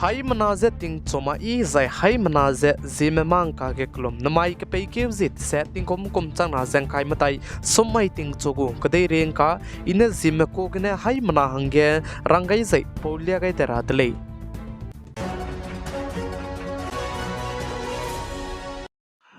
Haimanaze ting choma I zai haimanaze ZemeMaNkaNews klom namai ke peike zit set ting kom chang na zang kai matai somai ting chogu kadai reng ka ine Zeme ko gane haimana hange rangai zai polia gai tera dlei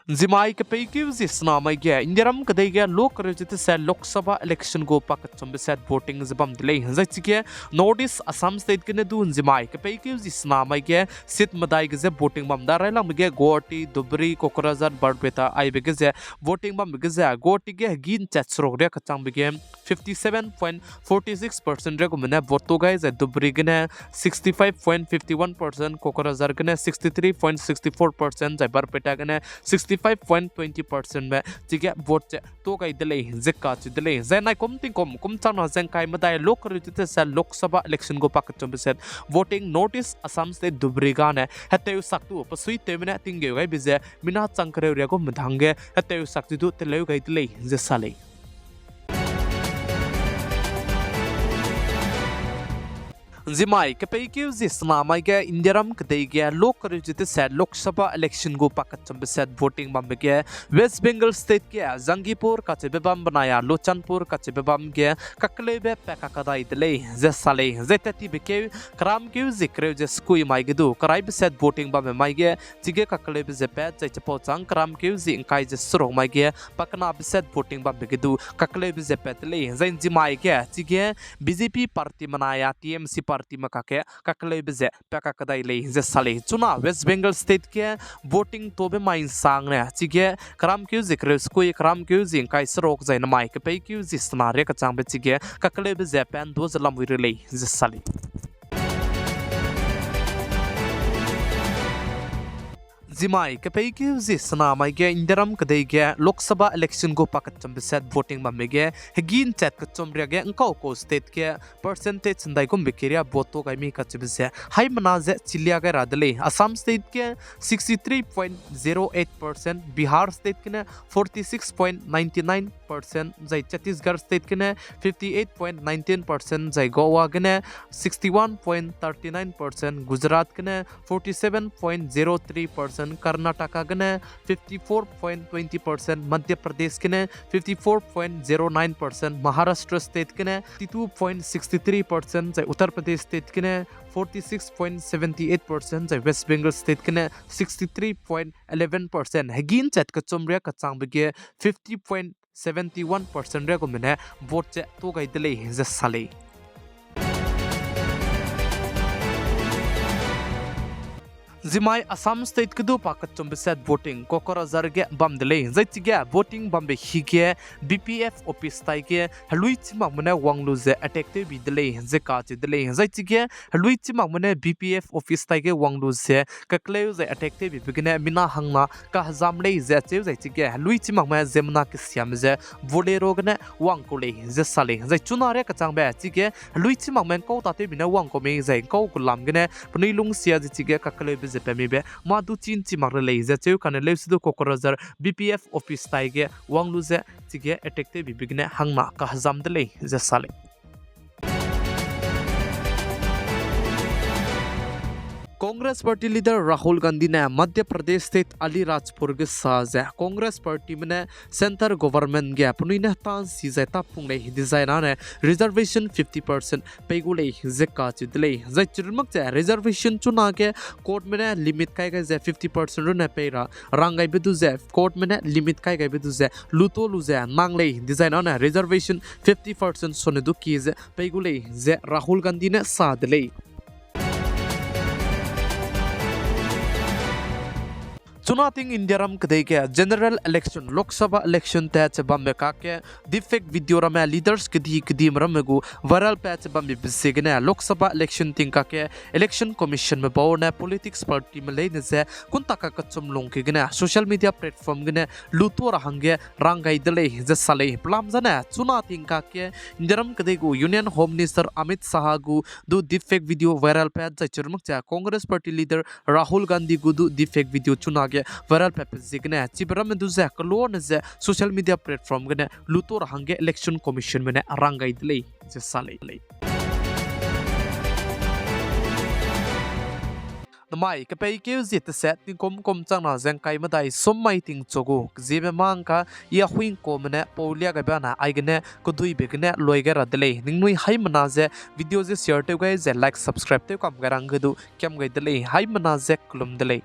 Zimai ke peike zisna mai ge indiram kadai ge lok rajit se Lok Sabha election go pakat chombe set voting zibam delay zai chike notice Assam state ke ne du zimai ke peike zisna mai ge sit madai ge voting bam da railang ge Guwahati Dhubri Kokrazar Barbeta ai be ge voting bam ge Guwahati ge gin chat srok re khachang be ge 57.46% re ko mena voto gai ze Dhubri ge ne 65.51% Kokrazar ge ne 63.64% zai Barbeta ge ne 65.20% में जिगे vote तो कई दिले जिक्का दिले जैनाई कम तिंग कम चाना जंकाई मदाय लोक रजित से Lok Sabha election को पाक चंबसेट वोटिंग नोटिस असम स्टेट दुब्रिगा ने हते सकतु पसुई तेमने तिंगे गई बिजे मिना चंकरे रे को मधांगे हते सकतु दु तेले गई दिले जसाले Zimai ke peike zisna mai ge indiram kadai ge lok rajit se Lok Sabha election go pakat chombe set voting bam ge West Bengal state ke Zangipur ka chebe bam banaya Lochanpur ka chebe bam ge kaklebe peka kadai dele zesale zetati beke kram ke zikre je skui mai ge du karai be set voting bam mai ge jige kaklebe je pe chai chapo chang kram ke zi kai je sro mai ge pakna be set voting bam ge du kaklebe je pe dele zain zimai ge jige BJP party manaya TMC party makake kakle beze peka kadai le je sale chuna West Bengal state ke voting tobe main sang ne chige kram kyu zikre skoi kram kyu jing kai srok zain mai ke pe kyu zisna re ka chang be chige kakle beze pen do zalam wir le je sale Zimai ke peike zisna mai ge indiram kadai ge Lok Sabha election go pakat chombe set voting ma mege hegin chat ka chomre ge ngko ko state ke percentage ndai kom bekiria voto ga mi ka chibse hai manaze chilia ga radle Assam state ke 63.08% Bihar state ke 46.99% jai Chhattisgarh state ke 58.19% jai Goa ke 61.39% Gujarat ke 47.03% Karnataka gane 54.20% Madhya Pradesh gane 54.09% Maharashtra state gane 52.63% jai Uttar Pradesh state gane 46.78% jai West Bengal state gane 63.11% hegin chat ka chomria ka changbege 50.71% re ko mene vote che to gai dele je sale Zimai Assam state kudu pakat chombe set voting Kokrazar ge bam dele zai chige voting bam be hige BPF office tai ge halui chima mane wanglu ze attack te bi dele je ka che dele zai chige halui chima mane BPF office tai ge wanglu ze kakle ze attack te bi bigene mina hangna ka hazam le ze che zai chige halui chima ma zemna ke siam ze vole rogne wang ko le je sale zai chuna re ka chang be chige halui chima men ko ta te bi na wang ko me zai ko kulam gene pnui lung sia je chige kakle be pemibe madu chin chimak le je cheu kan le sidu Kokrazar BPF office tai ge wanglu je chige attack te bibigne hangna ka hazam dele je sale Congress party leader Rahul Gandhi ne Madhya Pradesh state Alirajpur ge saje Congress party mene center government ge apni ne tan si zaita pungle design ne reservation 50% pegule zeka chidle zai chirmak che reservation chuna ge court mene limit kai ge 50% ru ne peira rangai bedu ze court mene limit kai ge bedu ze luto lu ze mangle design ne reservation 50% sone du ki ze pegule ze Rahul Gandhi ne sadle Chunating Indiaram kadeke general election Lok Sabha election tat bambe kake defect video rame leaders kidi kidim ramegu viral patch bambe bisegene Lok Sabha election ting kake election commission me bawne politics party me leine se kuntaka kachum long ke gene social media platform gene lutor hange rangai dele je sale plam jane chunating kake Indiaram kadegu union home minister Amit Sahagu do defect video viral patch churmak cha Congress party leader Rahul Gandhi gu do defect video chunage viral paper zigne chibram du za kolon ze social media platform gane lutor hange election commission mene rangai dile je sale Namai kapay kêu zit set ting kom chang na zeng kai madai sommai ting chogu ZemeMaNka ya huing ko mane paulia ga bana aigene ko dui begene loigera dele ningnui hai mana ze video ze share te ga ze like subscribe te kam garang du kyam ga dele hai mana ze kulum dele